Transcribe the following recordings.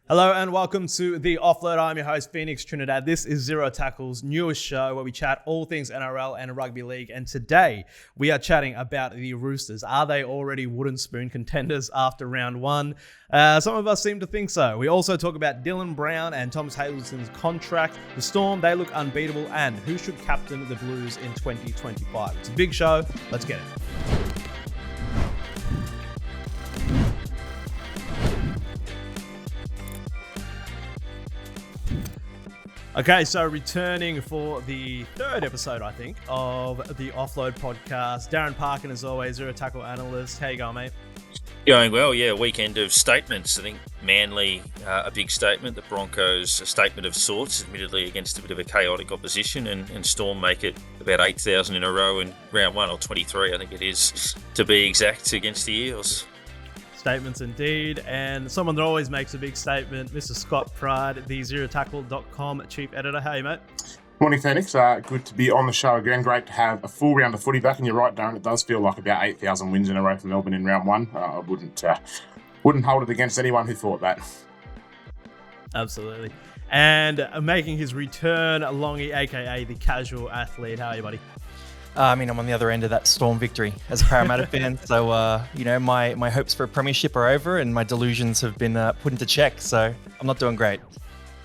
Hello and welcome to the Offload. I'm your host, Phoenix Trinidad. This is Zero Tackle's newest show where we chat all things NRL and rugby league. And today we are chatting about the Roosters. Are they already wooden spoon contenders after round one? Some of us seem to think so. We also talk about Dylan Brown and Thomas Hazelton's contract. The Storm, they look unbeatable. And who should captain the Blues in 2025? It's a big show. Let's get it. Okay, so returning for the third episode, I think, of the Offload podcast. Darren Parkin, as always, Zero Tackle analyst. How you going, mate? Going well, yeah. Weekend of statements. I think Manly, a big statement. The Broncos, a statement of sorts, admittedly against a bit of a chaotic opposition. And Storm make it about 8,000 in a row in round one, or 23, I think it is, to be exact, against the Eels. Statements indeed, and someone that always makes a big statement, Mr. Scott Pride, the ZeroTackle.com chief editor. Hey, mate. Morning, Phoenix. Good to be on the show again. Great to have a full round of footy back. And you're right, Darren, it does feel like about 8,000 wins in a row for Melbourne in round one. I wouldn't hold it against anyone who thought that. Absolutely. And making his return, Longy, aka the casual athlete. How are you, buddy? I'm on the other end of that Storm victory as a Parramatta fan. So, my hopes for a premiership are over and my delusions have been put into check. So I'm not doing great.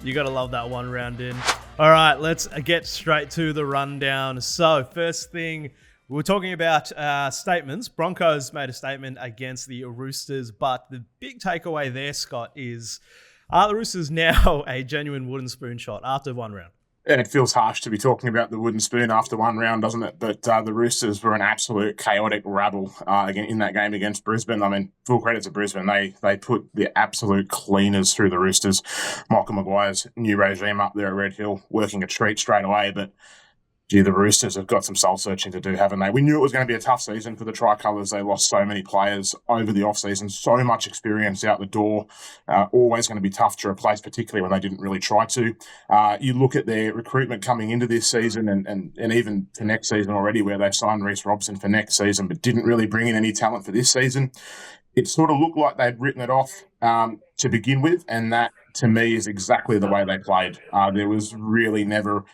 You got to love that one round in. All right, let's get straight to the rundown. So first thing, we were talking about statements. Broncos made a statement against the Roosters, but the big takeaway there, Scott, is are the Roosters now a genuine wooden spoon shot after one round? And it feels harsh to be talking about the wooden spoon after one round, doesn't it? But the Roosters were an absolute chaotic rabble again in that game against Brisbane. I mean, full credit to Brisbane. They put the absolute cleaners through the Roosters. Michael Maguire's new regime up there at Red Hill working a treat straight away. But, gee, the Roosters have got some soul-searching to do, haven't they? We knew it was going to be a tough season for the Tricolours. They lost so many players over the off-season, so much experience out the door. Always going to be tough to replace, particularly when they didn't really try to. You look at their recruitment coming into this season and even for next season already, where they've signed Reece Robson for next season, but didn't really bring in any talent for this season. It sort of looked like they'd written it off to begin with, and that, to me, is exactly the way they played. There was really never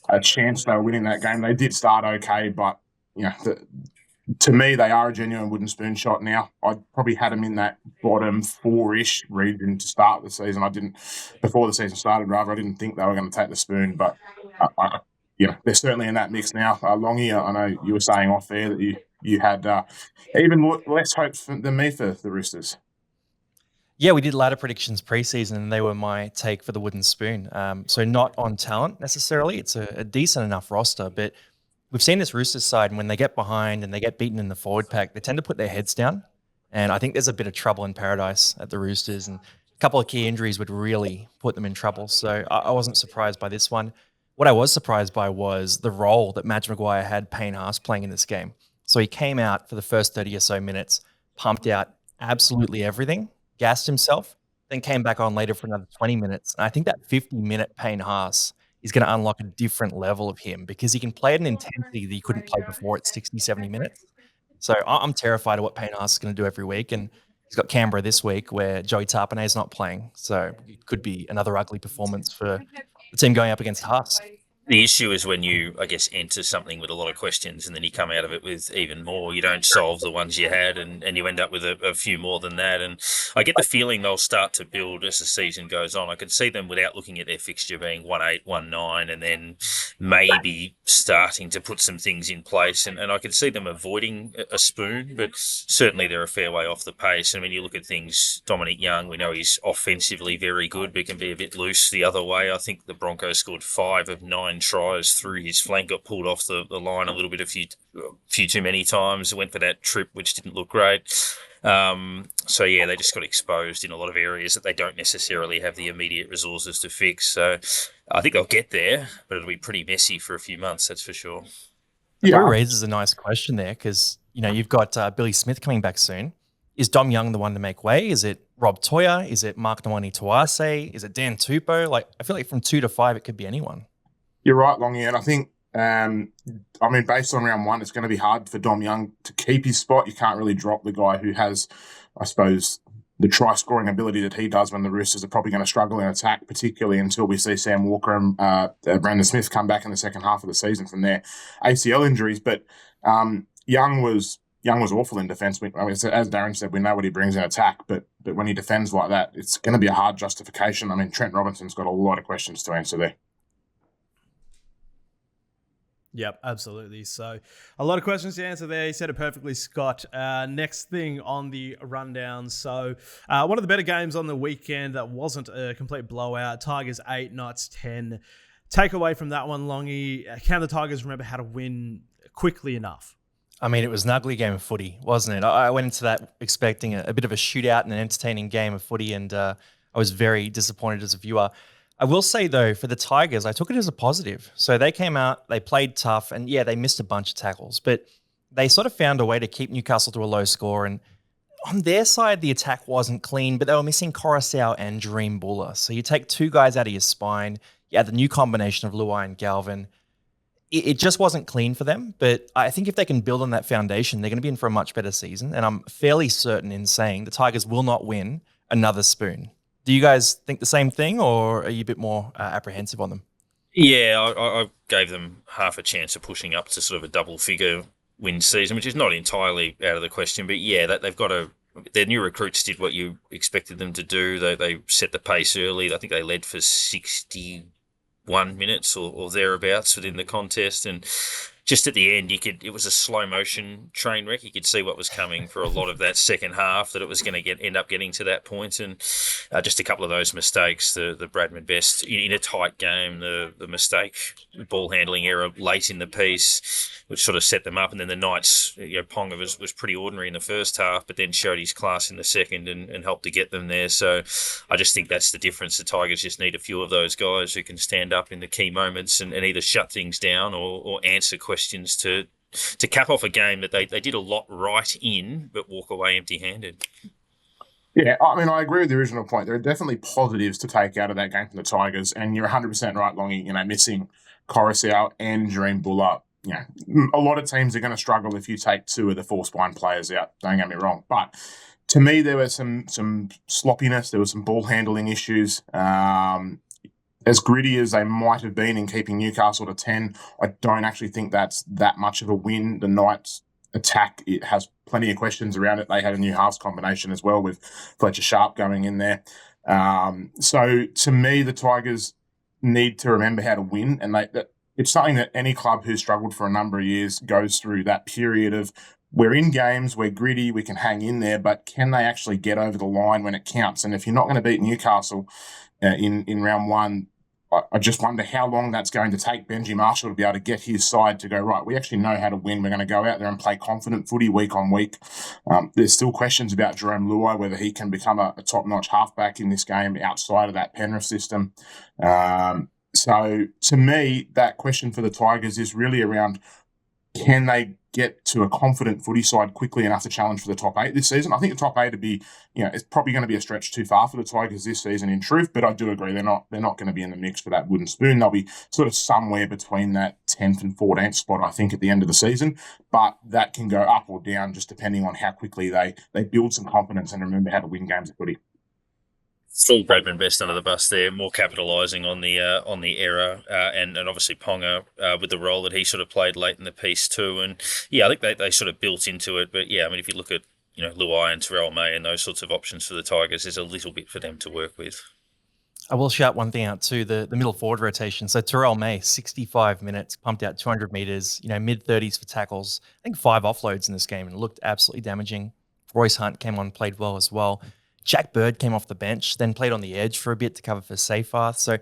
a chance they were winning that game. They did start okay, but, to me, they are a genuine wooden spoon shot now. I probably had them in that bottom four-ish region to start the season. Before the season started, I didn't think they were going to take the spoon, but, they're certainly in that mix now. Longy, I know you were saying off there that you had even less hopes than me for the Roosters. Yeah, we did ladder predictions preseason and they were my take for the wooden spoon. So not on talent necessarily. It's a decent enough roster, but we've seen this Roosters side, and when they get behind and they get beaten in the forward pack, they tend to put their heads down. And I think there's a bit of trouble in paradise at the Roosters, and a couple of key injuries would really put them in trouble. So I wasn't surprised by this one. What I was surprised by was the role that Madge Maguire had Payne Haas playing in this game. So he came out for the first 30 or so minutes, pumped out absolutely everything, gassed himself, then came back on later for another 20 minutes. And I think that 50-minute Payne Haas is going to unlock a different level of him because he can play at an intensity that he couldn't play before at 60, 70 minutes. So I'm terrified of what Payne Haas is going to do every week. And he's got Canberra this week where Joey Tarpanay is not playing. So it could be another ugly performance for the team going up against Haas. The issue is when you, enter something with a lot of questions and then you come out of it with even more. You don't solve the ones you had and you end up with a few more than that. And I get the feeling they'll start to build as the season goes on. I could see them, without looking at their fixture, being 1-8, 1-9, and then maybe starting to put some things in place. And I could see them avoiding a spoon, but certainly they're a fair way off the pace. I mean, you look at things, Dominic Young, we know he's offensively very good, but can be a bit loose the other way. I think the Broncos scored 5 of 9 tries through his flank, got pulled off the line a little bit, a few too many times. Went for that trip, which didn't look great. So yeah, they just got exposed in a lot of areas that they don't necessarily have the immediate resources to fix. So I think they'll get there, but it'll be pretty messy for a few months, that's for sure. Yeah, it raises a nice question there because you've got Billy Smith coming back soon. Is Dom Young the one to make way? Is it Rob Toya? Is it Mark Nawani Tuase? Is it Dan Tupou? I feel like from 2 to 5, it could be anyone. You're right, Longy, and I think, based on round one, it's going to be hard for Dom Young to keep his spot. You can't really drop the guy who has, I suppose, try-scoring ability that he does when the Roosters are probably going to struggle in attack, particularly until we see Sam Walker and Brandon Smith come back in the second half of the season from their ACL injuries. But Young was awful in defence. As Darren said, we know what he brings in attack, but when he defends like that, it's going to be a hard justification. I mean, Trent Robinson's got a lot of questions to answer there. Yep, absolutely. So a lot of questions to answer there. You said it perfectly, Scott. Next thing on the rundown. So one of the better games on the weekend that wasn't a complete blowout. Tigers 8, Knights 10. Takeaway from that one, Longy. Can the Tigers remember how to win quickly enough? I mean, it was an ugly game of footy, wasn't it? I went into that expecting a bit of a shootout and an entertaining game of footy, and I was very disappointed as a viewer. I will say, though, for the Tigers, I took it as a positive. So they came out, they played tough, and yeah, they missed a bunch of tackles, but they sort of found a way to keep Newcastle to a low score. And on their side, the attack wasn't clean, but they were missing Coruscant and Dream Buller. So you take two guys out of your spine, you add the new combination of Luai and Galvin. It just wasn't clean for them, but I think if they can build on that foundation, they're going to be in for a much better season. And I'm fairly certain in saying the Tigers will not win another spoon. Do you guys think the same thing, or are you a bit more apprehensive on them? Yeah, I gave them half a chance of pushing up to sort of a double-figure win season, which is not entirely out of the question. But yeah, they've got their new recruits did what you expected them to do. They set the pace early. I think they led for 61 minutes or thereabouts within the contest, and just at the end, it was a slow motion train wreck. You could see what was coming for a lot of that second half, that it was going to end up getting to that point. And just a couple of those mistakes, the Bradman Best in a tight game, the mistake, ball handling error late in the piece, which sort of set them up. And then the Knights, Ponga was pretty ordinary in the first half, but then showed his class in the second and helped to get them there. So I just think that's the difference. The Tigers just need a few of those guys who can stand up in the key moments and either shut things down or answer questions to cap off a game that they did a lot right in, but walk away empty-handed. Yeah, I mean, I agree with the original point. There are definitely positives to take out of that game from the Tigers, and you're 100% right, Longy. Missing Coruscant and Dream Buller. A lot of teams are going to struggle if you take two of the four spine players out. Don't get me wrong, but to me, there was some sloppiness. There was some ball handling issues. As gritty as they might have been in keeping Newcastle to 10, I don't actually think that's that much of a win. The Knights attack, it has plenty of questions around it. They had a new halves combination as well with Fletcher Sharp going in there. So to me, the Tigers need to remember how to win, and it's something that any club who's struggled for a number of years goes through, that period of we're in games, we're gritty, we can hang in there, but can they actually get over the line when it counts? And if you're not going to beat Newcastle in round one, I just wonder how long that's going to take Benji Marshall to be able to get his side to go, right, we actually know how to win. We're going to go out there and play confident footy week on week. There's still questions about Jerome Luai, whether he can become a top-notch halfback in this game outside of that Penrith system. So to me, that question for the Tigers is really around, can they get to a confident footy side quickly enough to challenge for the top 8 this season? I think the top 8 would be, it's probably going to be a stretch too far for the Tigers this season in truth, but I do agree they're not going to be in the mix for that wooden spoon. They'll be sort of somewhere between that 10th and 14th spot, I think, at the end of the season, but that can go up or down just depending on how quickly they build some confidence and remember how to win games of footy. Full Bradman Best under the bus there, more capitalising on the error, and obviously Ponga with the role that he sort of played late in the piece too. And yeah, I think they sort of built into it. But yeah, I mean, if you look at Luai and Terrell May and those sorts of options for the Tigers, there's a little bit for them to work with. I will shout one thing out too, the middle forward rotation. So Terrell May, 65 minutes, pumped out 200 metres, mid-30s for tackles. I think 5 offloads in this game and looked absolutely damaging. Royce Hunt came on, played well as well. Jack Bird came off the bench, then played on the edge for a bit to cover for Seyfarth. So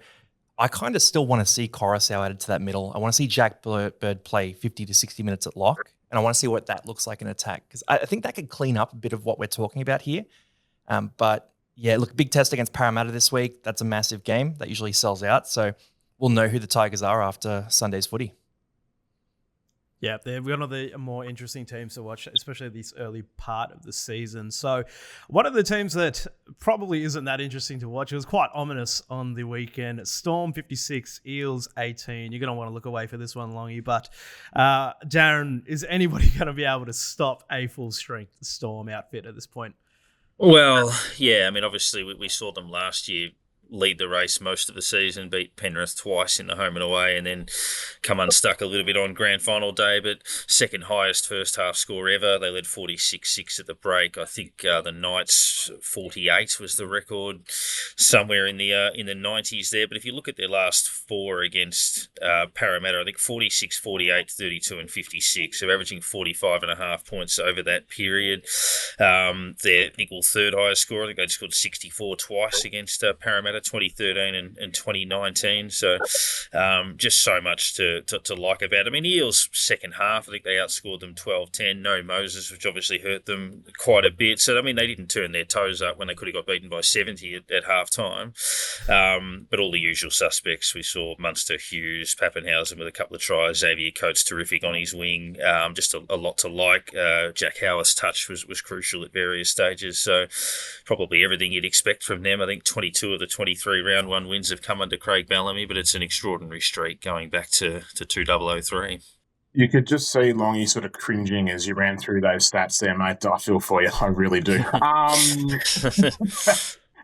I kind of still want to see Coruscant added to that middle. I want to see Jack Bird play 50 to 60 minutes at lock, and I want to see what that looks like in attack, because I think that could clean up a bit of what we're talking about here. But yeah, look, big test against Parramatta this week. That's a massive game. That usually sells out. So we'll know who the Tigers are after Sunday's footy. Yeah, they're one of the more interesting teams to watch, especially this early part of the season. So one of the teams that probably isn't that interesting to watch, it was quite ominous on the weekend. Storm 56, Eels 18. You're going to want to look away for this one, Longy. But Darren, is anybody going to be able to stop a full-strength Storm outfit at this point? Well, yeah, I mean, obviously we saw them last year lead the race most of the season, beat Penrith twice in the home and away, and then come unstuck a little bit on grand final day. But second highest first half score ever. They led 46-6 at the break. I think the Knights 48 was the record, somewhere in the 90s there. But if you look at their last four against Parramatta, I think 46, 48, 32, and 56. They're averaging 45.5 points over that period. Their equal third highest score, I think they scored 64 twice against Parramatta, 2013 and 2019. So just so much to like about it. I mean, Eels second half, I think they outscored them 12-10. No Moses, which obviously hurt them quite a bit. So, I mean, they didn't turn their toes up when they could have got beaten by 70 at half time. But all the usual suspects, we saw Munster, Hughes, Pappenhausen with a couple of tries, Xavier Coates terrific on his wing, just a lot to like. Jack Howarth's touch was crucial at various stages, so probably everything you'd expect from them. I think 22 of the 23 round one wins have come under Craig Bellamy, but it's an extraordinary streak going back to 2003. You could just see Longy sort of cringing as you ran through those stats there, mate. I feel for you. I really do.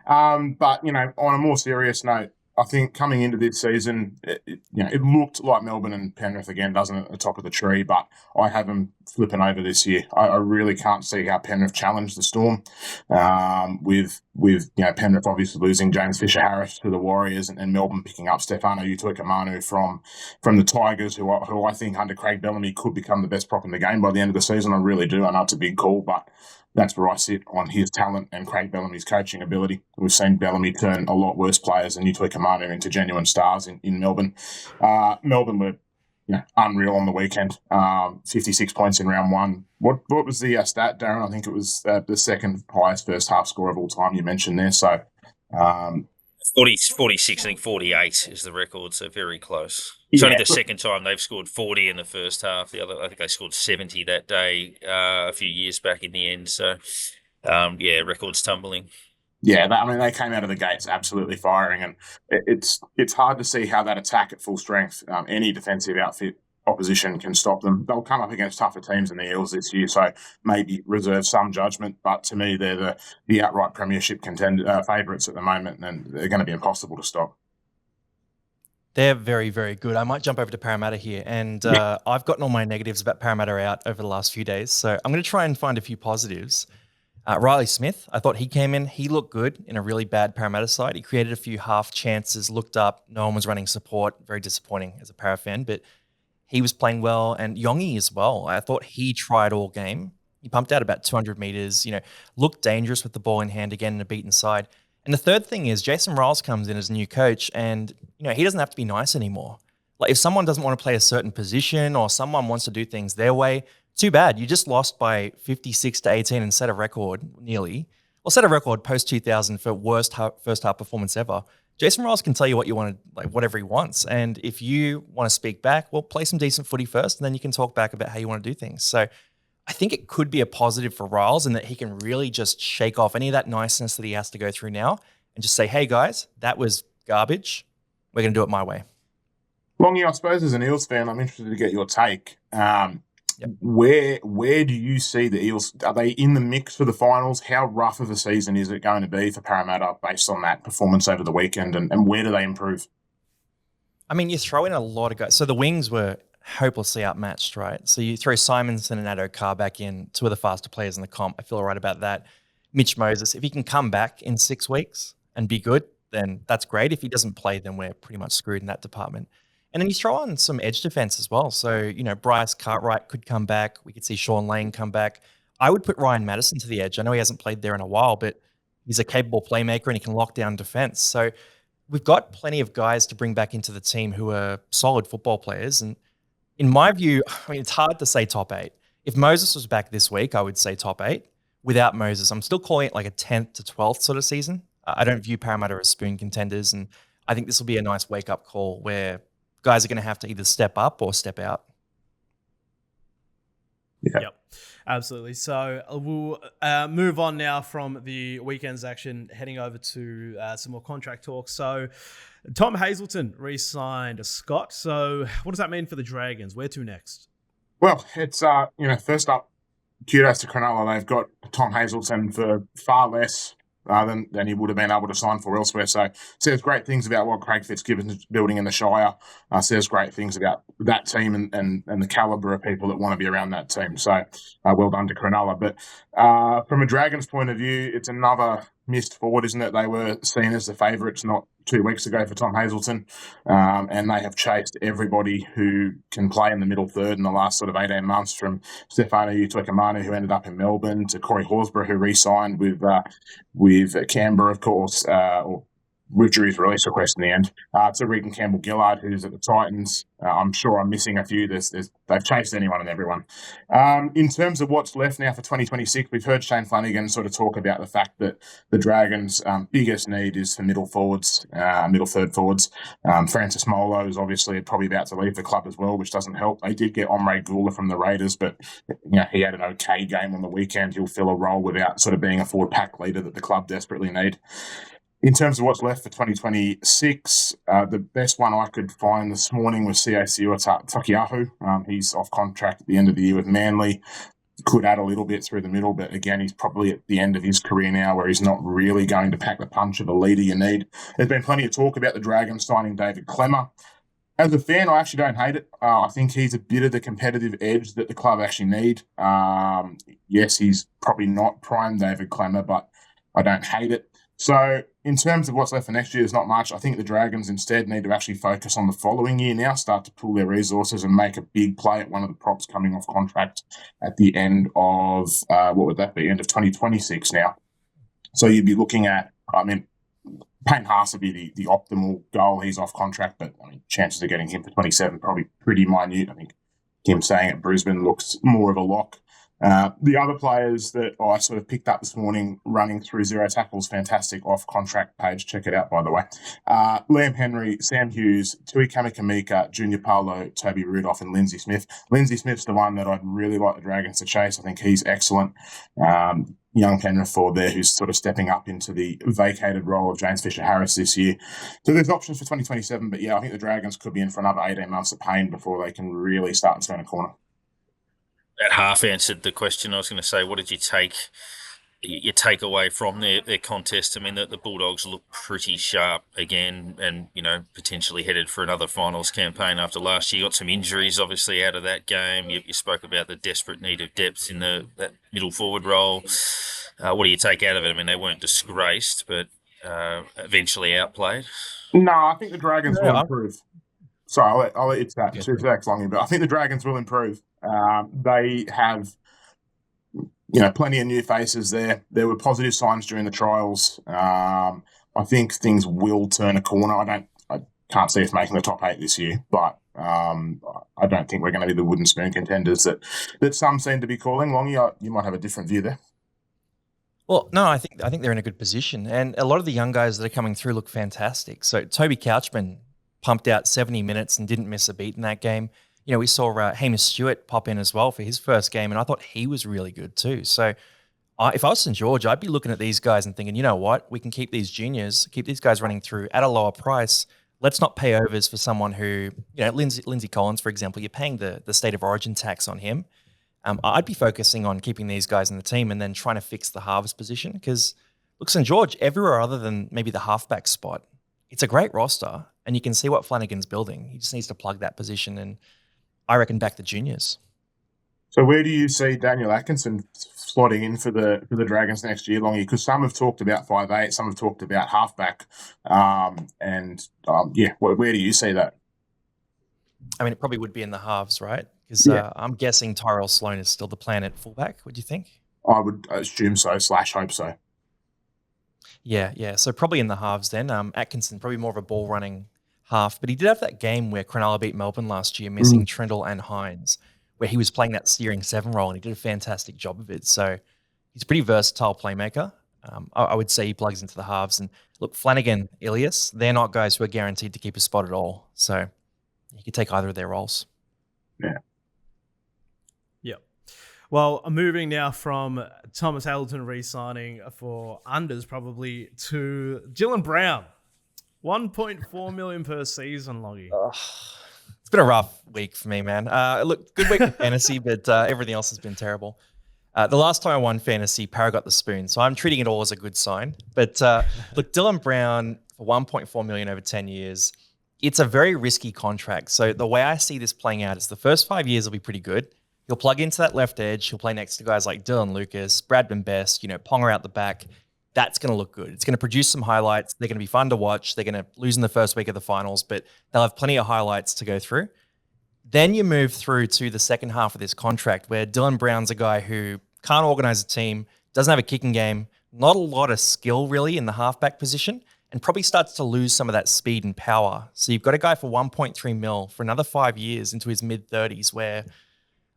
But, on a more serious note, I think coming into this season, it looked like Melbourne and Penrith again, doesn't it, at the top of the tree, but I have them flipping over this year. I really can't see how Penrith challenge the Storm, with Penrith obviously losing James Fisher-Harris to the Warriors and Melbourne picking up Stefano Utoikamanu from the Tigers, who I think under Craig Bellamy could become the best prop in the game by the end of the season. I really do. I know it's a big call, but that's where I sit on his talent and Craig Bellamy's coaching ability. We've seen Bellamy turn a lot worse players than Utoi Kamanu into genuine stars in Melbourne. Melbourne were unreal on the weekend. 56 points in round one. What was the stat, Darren? I think it was the second highest first half score of all time you mentioned there. So 46, I think 48 is the record, so very close. It's only the second time they've scored 40 in the first half. The other, I think they scored 70 that day a few years back in the end. So, records tumbling. Yeah, they came out of the gates absolutely firing, and it's hard to see how that attack at full strength, any defensive outfit opposition can stop them. They'll come up against tougher teams than the Eels this year, so maybe reserve some judgment. But to me, they're the outright premiership favourites at the moment, and they're going to be impossible to stop. They're very, very good. I might jump over to Parramatta here, and I've gotten all my negatives about Parramatta out over the last few days, so I'm going to try and find a few positives. Riley Smith, I thought he came in. He looked good in a really bad Parramatta side. He created a few half chances, looked up. No one was running support. Very disappointing as a Para fan, but he was playing well. And Yongi as well. I thought he tried all game. He pumped out about 200 meters, looked dangerous with the ball in hand again in a beaten side. And the third thing is Jason Riles comes in as a new coach, and he doesn't have to be nice anymore. Like if someone doesn't want to play a certain position or someone wants to do things their way, too bad. You just lost by 56-18 and set a record nearly. Well, set a record post-2000 for worst first half performance ever. Jason Riles can tell you what you want, whatever he wants. And if you want to speak back, well, play some decent footy first, and then you can talk back about how you want to do things. So I think it could be a positive for Riles in that he can really just shake off any of that niceness that he has to go through now and just say, hey, guys, that was garbage. We're going to do it my way. Longy, I suppose as an Eels fan, I'm interested to get your take. Yep. Where do you see the Eels? Are they in the mix for the finals? How rough of a season is it going to be for Parramatta based on that performance over the weekend, and where do they improve? I mean, you throw in a lot of guys. So the wings were hopelessly outmatched, right? So you throw Simonson and Addo Carr back in, two of the faster players in the comp. I feel all right about that. Mitch Moses, if he can come back in 6 weeks and be good, then that's great. If he doesn't play, then we're pretty much screwed in that department. And then you throw on some edge defense as well. So, Bryce Cartwright could come back. We could see Sean Lane come back. I would put Ryan Madison to the edge. I know he hasn't played there in a while, but he's a capable playmaker and he can lock down defense. So we've got plenty of guys to bring back into the team who are solid football players. And in my view, it's hard to say top 8. If Moses was back this week, I would say top 8. Without Moses, I'm still calling it like a 10th to 12th sort of season. I don't view Parramatta as spoon contenders. And I think this will be a nice wake-up call where guys are going to have to either step up or step out. Yeah. Yep, absolutely. So we'll move on now from the weekend's action, heading over to some more contract talk. So Tom Hazelton re-signed Scott. So what does that mean for the Dragons? Where to next? Well, it's first up, kudos to Cronulla. They've got Tom Hazelton for far less than he would have been able to sign for elsewhere. So says great things about what Craig Fitzgibbon's building in the Shire. Says great things about that team and the calibre of people that want to be around that team. So well done to Cronulla. But from a Dragons point of view, it's another missed forward, isn't it? They were seen as the favourites not 2 weeks ago for Tom Hazelton, and they have chased everybody who can play in the middle third in the last sort of 18 months, from Stefano Utoikamanu, who ended up in Melbourne, to Corey Horsburgh, who re-signed with Canberra, of course, or withdrew his release request in the end, to Regan Campbell-Gillard, who's at the Titans. I'm sure I'm missing a few. They've chased anyone and everyone. In terms of what's left now for 2026, we've heard Shane Flanagan sort of talk about the fact that the Dragons' biggest need is for middle third forwards. Francis Molo is obviously probably about to leave the club as well, which doesn't help. They did get Omre Gula from the Raiders, but he had an okay game on the weekend. He'll fill a role without sort of being a forward pack leader that the club desperately need. In terms of what's left for 2026, the best one I could find this morning was Siosiua Takiahu. He's off contract at the end of the year with Manly. Could add a little bit through the middle, but again, he's probably at the end of his career now where he's not really going to pack the punch of a leader you need. There's been plenty of talk about the Dragons signing David Klemmer. As a fan, I actually don't hate it. I think he's a bit of the competitive edge that the club actually need. Yes, he's probably not prime David Klemmer, but I don't hate it. So in terms of what's left for next year, there's not much. I think the Dragons instead need to actually focus on the following year now, start to pool their resources and make a big play at one of the props coming off contract at the end of, end of 2026 now. So you'd be looking at, Payne Haas would be the optimal goal. He's off contract, but chances of getting him for 27 probably pretty minute. I think him staying at Brisbane looks more of a lock. The other players that I sort of picked up this morning running through Zero Tackle's fantastic off-contract page, check it out, by the way. Liam Henry, Sam Hughes, Tui Kamikamika, Junior Paulo, Toby Rudolph and Lindsay Smith. Lindsay Smith's the one that I'd really like the Dragons to chase. I think he's excellent. Young Penrith forward there who's sort of stepping up into the vacated role of James Fisher-Harris this year. So there's options for 2027, but yeah, I think the Dragons could be in for another 18 months of pain before they can really start to turn a corner. That half answered the question. I was going to say, what did you take away from their contest? I mean, the Bulldogs look pretty sharp again and, potentially headed for another finals campaign after last year. You got some injuries, obviously, out of that game. You spoke about the desperate need of depth in that middle forward role. What do you take out of it? I mean, they weren't disgraced, but eventually outplayed. No, I think the Dragons will improve. Sorry, I'll let you chat. 2 seconds longer, but I think the Dragons will improve. They have, plenty of new faces there. There were positive signs during the trials. I think things will turn a corner. I can't see us making the top 8 this year, but I don't think we're going to be the wooden spoon contenders that some seem to be calling. Longy, you might have a different view there. Well, no, I think they're in a good position, and a lot of the young guys that are coming through look fantastic. So Toby Couchman pumped out 70 minutes and didn't miss a beat in that game. We saw Hamish Stewart pop in as well for his first game, and I thought he was really good too. So if I was St. George, I'd be looking at these guys and thinking, you know what, we can keep these juniors, keep these guys running through at a lower price. Let's not pay overs for someone who, Lindsay Collins, for example, you're paying the state of origin tax on him. I'd be focusing on keeping these guys in the team and then trying to fix the halves position because, look, St. George, everywhere other than maybe the halfback spot, it's a great roster, and you can see what Flanagan's building. He just needs to plug that position, and I reckon back the juniors. So where do you see Daniel Atkinson slotting in for the Dragons next year, Longy? Because some have talked about 5'8", some have talked about halfback, where do you see that? I mean, it probably would be in the halves, right? Because I'm guessing Tyrell Sloan is still the plan at fullback. What do you think? I would assume so / hope so. Yeah. So probably in the halves then. Atkinson, probably more of a ball running half, but he did have that game where Cronulla beat Melbourne last year, missing Trindle and Hines, where he was playing that steering 7 role, and he did a fantastic job of it. So he's a pretty versatile playmaker. I would say he plugs into the halves. And look, Flanagan, Ilias, they're not guys who are guaranteed to keep a spot at all. So you could take either of their roles. Yeah. Well, moving now from Thomas Hazelton re-signing for unders probably to Dylan Brown. 1.4 million per season, Loggy. It's been a rough week for me, man. Look, good week for fantasy, but everything else has been terrible. The last time I won fantasy, Para got the spoon, so I'm treating it all as a good sign. But look, Dylan Brown for 1.4 million over 10 years, it's a very risky contract. So the way I see this playing out is the first 5 years will be pretty good. He'll plug into that left edge. He'll play next to guys like Dylan Lucas, Bradman Best, Ponga out the back. That's going to look good. It's going to produce some highlights. They're going to be fun to watch. They're going to lose in the first week of the finals, but they'll have plenty of highlights to go through. Then you move through to the second half of this contract where Dylan Brown's a guy who can't organize a team, doesn't have a kicking game, not a lot of skill really in the halfback position, and probably starts to lose some of that speed and power. So you've got a guy for 1.3 mil for another 5 years into his mid-30s where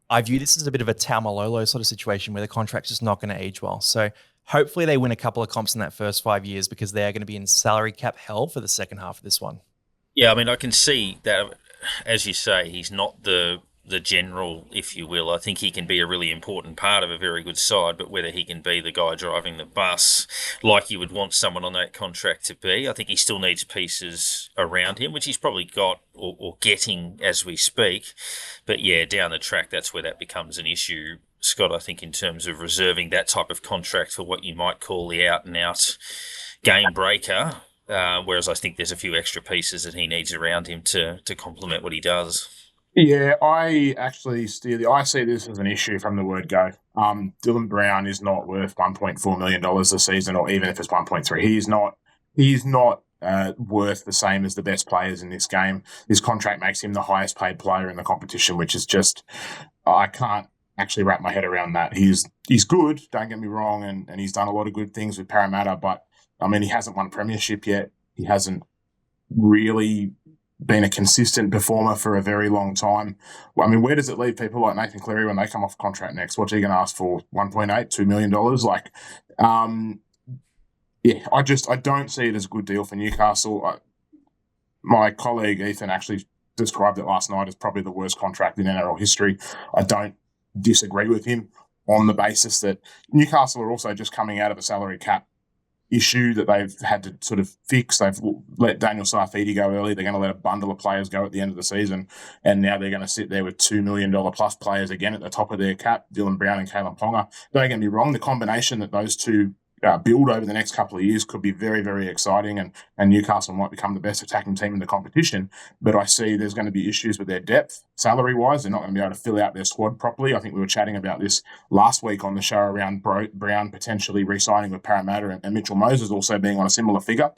I view this as a bit of a Taumalolo sort of situation where the contract's just not going to age well. So hopefully they win a couple of comps in that first 5 years because they are going to be in salary cap hell for the second half of this one. Yeah, I mean, I can see that, as you say, he's not the general, if you will. I think he can be a really important part of a very good side, but whether he can be the guy driving the bus like you would want someone on that contract to be, I think he still needs pieces around him, which he's probably got or getting as we speak. But yeah, down the track, that's where that becomes an issue, Scott, I think, in terms of reserving that type of contract for what you might call the out-and-out game breaker, whereas I think there's a few extra pieces that he needs around him to complement what he does. Yeah, I actually I see this as an issue from the word go. Dylan Brown is not worth $1.4 million a season, or even if it's 1.3. He's not worth the same as the best players in this game. This contract makes him the highest paid player in the competition, which is just, I can't actually wrap my head around that. He's good, don't get me wrong, and he's done a lot of good things with Parramatta, but I mean, he hasn't won a premiership yet. He hasn't really been a consistent performer for a very long time. Well, I mean, where does it leave people like Nathan Cleary when they come off contract next? What's he going to ask for? $1.8, $2 million? I don't see it as a good deal for Newcastle. My colleague Ethan actually described it last night as probably the worst contract in NRL history. I don't disagree with him on the basis that Newcastle are also just coming out of a salary cap issue that they've had to sort of fix. They've let Daniel Saifiti go early. They're going to let a bundle of players go at the end of the season, and now they're going to sit there with $2 million plus players again at the top of their cap, Dylan Brown and Kalen Ponga. Don't get me wrong, the combination that those two build over the next couple of years could be very, very exciting, and Newcastle might become the best attacking team in the competition. But I see there's going to be issues with their depth, salary-wise. They're not going to be able to fill out their squad properly. I think we were chatting about this last week on the show around Brown potentially re-signing with Parramatta and Mitchell Moses also being on a similar figure,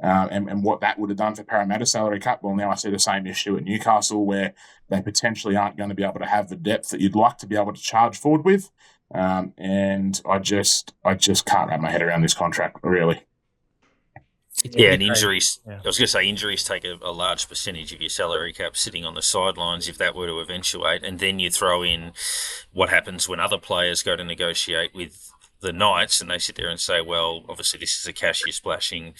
and what that would have done for Parramatta's salary cap. Well, now I see the same issue at Newcastle where they potentially aren't going to be able to have the depth that you'd like to be able to charge forward with. And I just can't wrap my head around this contract, really. Yeah, and injuries. Yeah. I was going to say injuries take a large percentage of your salary cap sitting on the sidelines if that were to eventuate. And then you throw in what happens when other players go to negotiate with the Knights and they sit there and say, well, obviously this is a cash you're splashing.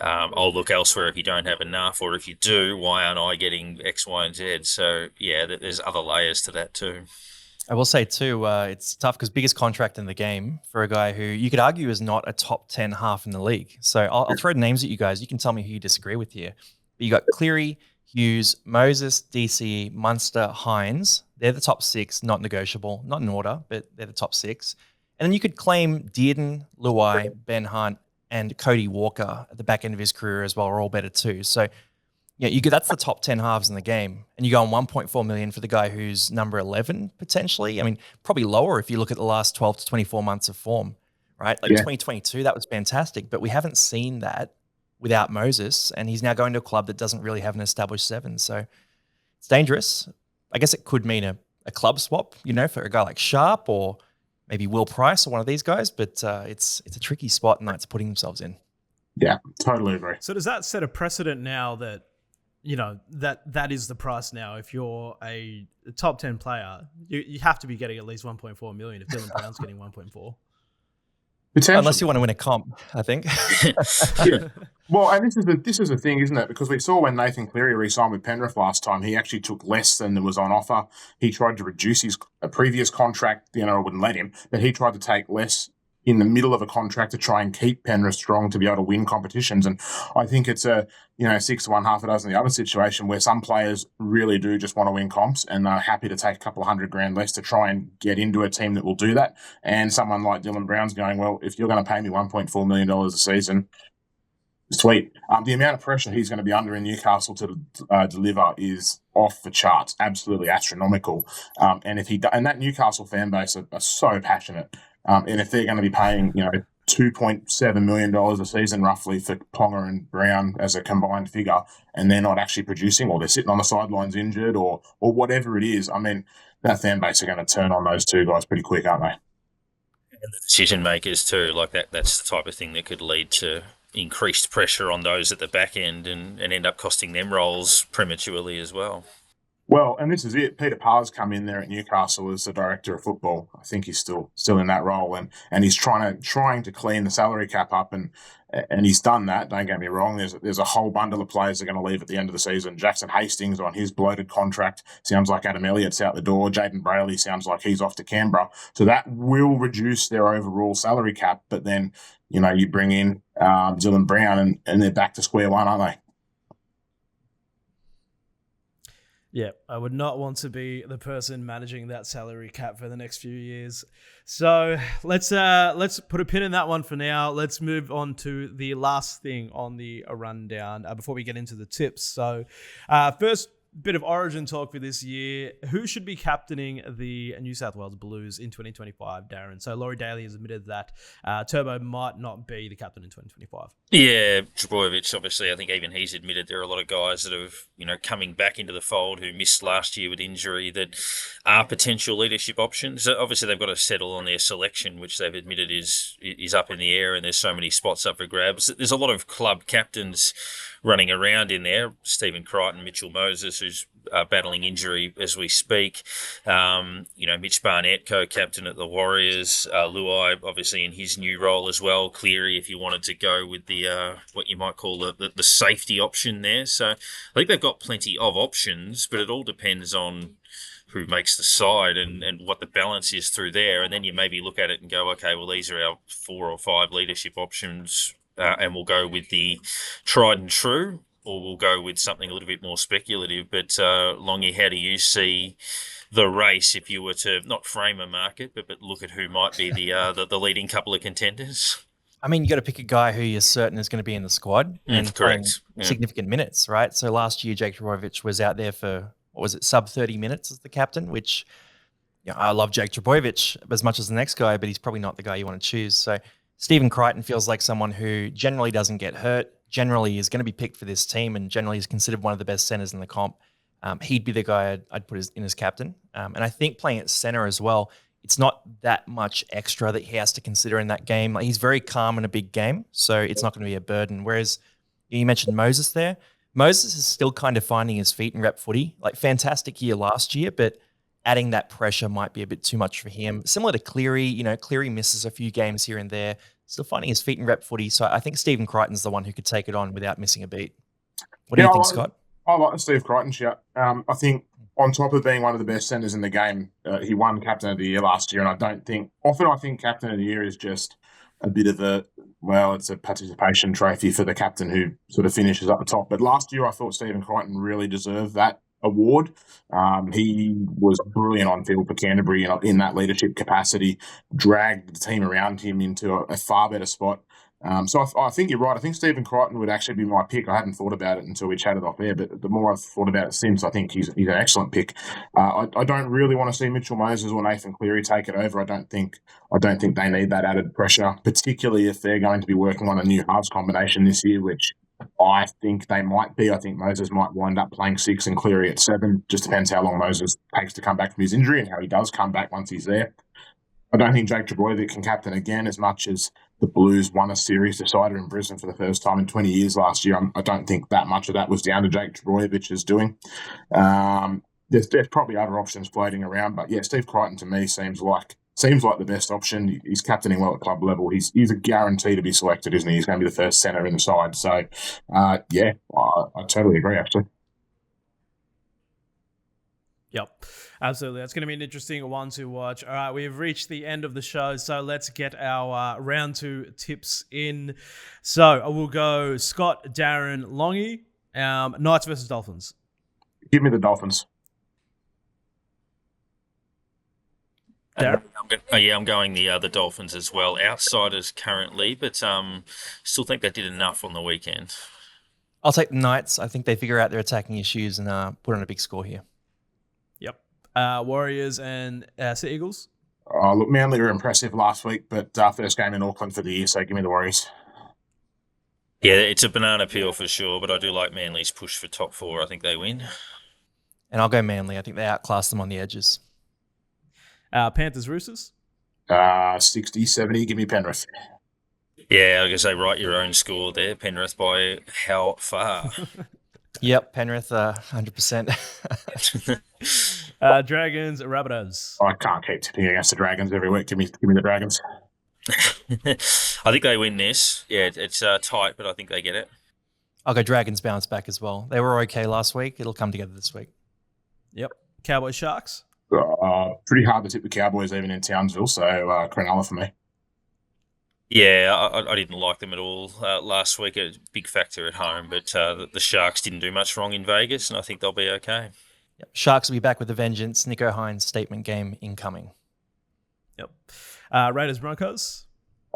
I'll look elsewhere if you don't have enough, or if you do, why aren't I getting X, Y, and Z? So, yeah, there's other layers to that too. I will say too, it's tough because biggest contract in the game for a guy who you could argue is not a top 10 half in the league. So I'll throw names at you guys. You can tell me who you disagree with here. But you got Cleary, Hughes, Moses, DCE, Munster, Hines. They're the top six, not negotiable, not in order, but they're the top six. And then you could claim Dearden, Luai, Ben Hunt, and Cody Walker at the back end of his career as well are all better too. So yeah, that's the top 10 halves in the game. And you go on 1.4 million for the guy who's number 11 potentially. I mean, probably lower if you look at the last 12 to 24 months of form, right? Like 2022, that was fantastic, but we haven't seen that without Moses, and he's now going to a club that doesn't really have an established seven. So it's dangerous. I guess it could mean a club swap, for a guy like Sharp or maybe Will Price or one of these guys, but it's a tricky spot Knights putting themselves in. Yeah, totally agree. So does that set a precedent now that that is the price now? If you're a top 10 player, you have to be getting at least 1.4 million if Dylan Brown's getting 1.4. Unless you want to win a comp, I think. Yeah. Well, and this is the thing, isn't it? Because we saw when Nathan Cleary re-signed with Penrith last time, he actually took less than was on offer. He tried to reduce his previous contract. The NRL wouldn't let him, but he tried to take less in the middle of a contract to try and keep Penrith strong to be able to win competitions. And I think it's a 6 to 1, half a dozen the other situation where some players really do just want to win comps and are happy to take a couple of $100,000 less to try and get into a team that will do that. And someone like Dylan Brown's going, well, if you're going to pay me $1.4 million a season, sweet. The amount of pressure he's going to be under in Newcastle to deliver is off the charts, absolutely astronomical. And that Newcastle fan base are so passionate. And if they're going to be paying, $2.7 million a season roughly for Ponga and Brown as a combined figure, and they're not actually producing, or they're sitting on the sidelines injured, or whatever it is, I mean, that fan base are going to turn on those two guys pretty quick, aren't they? And the decision makers too, like that's the type of thing that could lead to increased pressure on those at the back end and end up costing them roles prematurely as well. Well, and this is it. Peter Parr's come in there at Newcastle as the director of football. I think he's still in that role, and he's trying to clean the salary cap up, and he's done that. Don't get me wrong. There's a whole bundle of players that are going to leave at the end of the season. Jackson Hastings on his bloated contract sounds like Adam Elliott's out the door. Jaden Brayley sounds like he's off to Canberra. So that will reduce their overall salary cap. But then you bring in Dylan Brown, and they're back to square one, aren't they? Yeah, I would not want to be the person managing that salary cap for the next few years. So let's put a pin in that one for now. Let's move on to the last thing on the rundown before we get into the tips. So first bit of origin talk for this year. Who should be captaining the New South Wales Blues in 2025, Darren? So Laurie Daly has admitted that Turbo might not be the captain in 2025. Yeah, Trbojevic, obviously, I think even he's admitted there are a lot of guys that have, coming back into the fold who missed last year with injury that are potential leadership options. Obviously, they've got to settle on their selection, which they've admitted is up in the air, and there's so many spots up for grabs. There's a lot of club captains running around in there. Stephen Crichton, Mitchell Moses, who's battling injury as we speak. Mitch Barnett, co-captain at the Warriors. Luai, obviously, in his new role as well. Cleary, if you wanted to go with the what you might call the safety option there. So I think they've got plenty of options, but it all depends on who makes the side and what the balance is through there. And then you maybe look at it and go, okay, well, these are our 4 or 5 leadership options, and we'll go with the tried and true, or we'll go with something a little bit more speculative. But Longy, how do you see the race if you were to not frame a market, but look at who might be the leading couple of contenders? I mean, you got to pick a guy who you're certain is going to be in the squad and playing significant minutes, right? So last year, Jake Trbojevic was out there for, sub 30 minutes as the captain, which I love Jake Trbojevic as much as the next guy, but he's probably not the guy you want to choose. So Stephen Crichton feels like someone who generally doesn't get hurt, generally is going to be picked for this team, and generally is considered one of the best centers in the comp. He'd be the guy I'd put in as captain. And I think playing at center as well, it's not that much extra that he has to consider in that game. Like, he's very calm in a big game, so it's not going to be a burden. Whereas you mentioned Moses there. Moses is still kind of finding his feet in rep footy. Like, fantastic year last year, but adding that pressure might be a bit too much for him. Similar to Cleary, Cleary misses a few games here and there, still finding his feet in rep footy. So I think Stephen Crichton's the one who could take it on without missing a beat. What do you think, Scott? I like the Steve Crichton shout. I think on top of being one of the best centers in the game, he won Captain of the Year last year, and I think Captain of the Year is just a bit of it's a participation trophy for the captain who sort of finishes up the top. But last year, I thought Stephen Crichton really deserved that award. He was brilliant on field for Canterbury in that leadership capacity, dragged the team around him into a far better spot. So I think you're right. I think Stephen Crichton would actually be my pick. I hadn't thought about it until we chatted off air, but the more I've thought about it since, I think he's an excellent pick. I don't really want to see Mitchell Moses or Nathan Cleary take it over. I don't think they need that added pressure, particularly if they're going to be working on a new halves combination this year, which I think they might be. I think Moses might wind up playing 6 and Cleary at 7. Just depends how long Moses takes to come back from his injury and how he does come back once he's there. I don't think Jake Trbojevic can captain again, as much as the Blues won a series decider in Brisbane for the first time in 20 years last year. I don't think that much of that was down to Jake Trbojevic doing. There's probably other options floating around, but yeah, Steve Crichton to me seems like the best option. He's captaining well at club level. He's a guarantee to be selected, isn't he? He's going to be the first centre in the side. So, I totally agree, actually. Yep, absolutely. That's going to be an interesting one to watch. All right, we've reached the end of the show, so let's get our round 2 tips in. So we'll go Scott, Darren, Longy, Knights versus Dolphins. Give me the Dolphins. Darren? I'm going the Dolphins as well. Outsiders currently, but still think they did enough on the weekend. I'll take the Knights. I think they figure out their attacking issues and put on a big score here. Yep. Warriors and Sea Eagles. Oh, look, Manly were impressive last week, but first game in Auckland for the year, so give me the Warriors. Yeah, it's a banana peel for sure, but I do like Manly's push for top 4. I think they win. And I'll go Manly. I think they outclass them on the edges. Panthers, Roosters. 60-70, give me Penrith. Yeah, I was going to say, write your own score there. Penrith by how far? Yep, Penrith, 100%. Dragons, Rabbitohs. I can't keep tipping against the Dragons every week. Give me the Dragons. I think they win this. Yeah, it's tight, but I think they get it. I'll go Dragons bounce back as well. They were okay last week. It'll come together this week. Yep. Cowboys, Sharks. Pretty hard to tip the Cowboys even in Townsville, so Cronulla for me. Yeah, I didn't like them at all last week. A big factor at home, but the Sharks didn't do much wrong in Vegas, and I think they'll be okay. Yep. Sharks will be back with a vengeance. Nico Hines statement game incoming. Yep. Raiders, Broncos.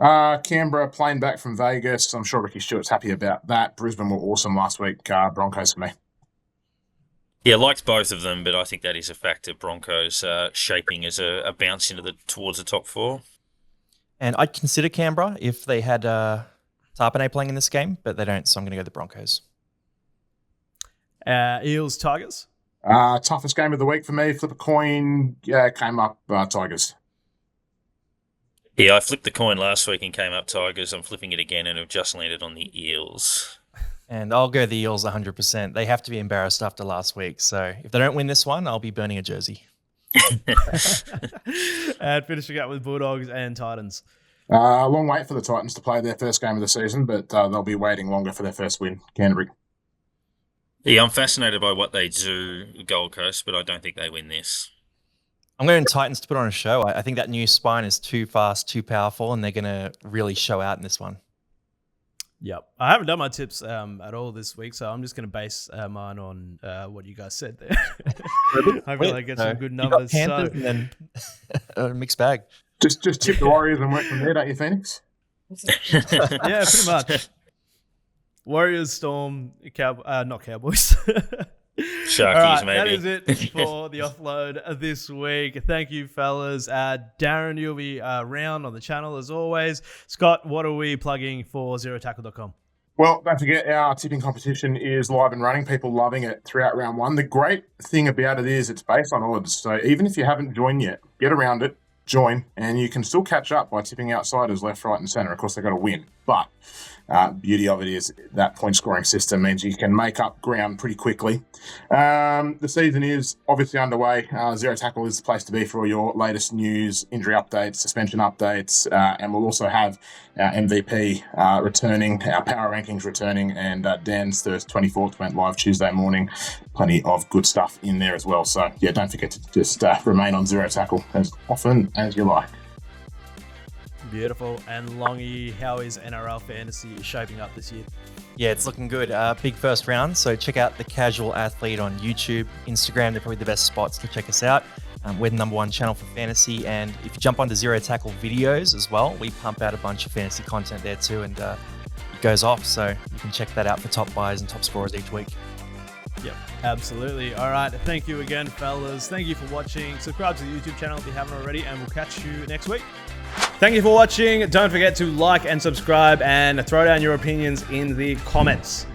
Canberra playing back from Vegas. I'm sure Ricky Stewart's happy about that. Brisbane were awesome last week. Broncos for me. Yeah, liked both of them, but I think that is a factor. Broncos shaping as a bounce towards the top 4. And I'd consider Canberra if they had Tarpanay playing in this game, but they don't, so I'm going to go the Broncos. Eels, Tigers. Toughest game of the week for me. Flip a coin. Yeah, came up Tigers. Yeah, I flipped the coin last week and came up Tigers. I'm flipping it again and have just landed on the Eels. And I'll go the Eels 100%. They have to be embarrassed after last week. So if they don't win this one, I'll be burning a jersey. And finishing up with Bulldogs and Titans. Long wait for the Titans to play their first game of the season, but they'll be waiting longer for their first win. Canterbury. Yeah, I'm fascinated by what they do Gold Coast, but I don't think they win this. I'm going Titans to put on a show. I think that new spine is too fast, too powerful, and they're going to really show out in this one. Yep. I haven't done my tips at all this week, so I'm just going to base mine on what you guys said there. Hopefully I get some good numbers. You got Panthers and then a mixed bag. Just tip the Warriors and work from there, don't you, Phoenix? Yeah, pretty much. Warriors, Storm, not Cowboys. Sharkies, right, maybe. That is it for the offload this week. Thank you, fellas. Darren, you'll be around on the channel as always. Scott, what are we plugging for zerotackle.com? Well, don't forget our tipping competition is live and running. People loving it throughout round 1. The great thing about it is it's based on odds. So even if you haven't joined yet, get around it, join, and you can still catch up by tipping outsiders left, right, and centre. Of course, they've got to win, but beauty of it is that point scoring system means you can make up ground pretty quickly. The season is obviously underway. Zero Tackle is the place to be for all your latest news, injury updates, suspension updates, and we'll also have our MVP returning, our power rankings returning, and Dan's Thursday 24th went live Tuesday morning. Plenty of good stuff in there as well. So yeah, don't forget to just remain on Zero Tackle as often as you like. Beautiful. And Longy, how is NRL Fantasy shaping up this year? Yeah, it's looking good. Big first round. So check out The Casual Athlete on YouTube, Instagram. They're probably the best spots to check us out. We're the #1 channel for fantasy. And if you jump onto Zero Tackle videos as well, we pump out a bunch of fantasy content there too. And it goes off. So you can check that out for top buys and top scorers each week. Yep, absolutely. All right. Thank you again, fellas. Thank you for watching. Subscribe to the YouTube channel if you haven't already, and we'll catch you next week. Thank you for watching. Don't forget to like and subscribe and throw down your opinions in the comments.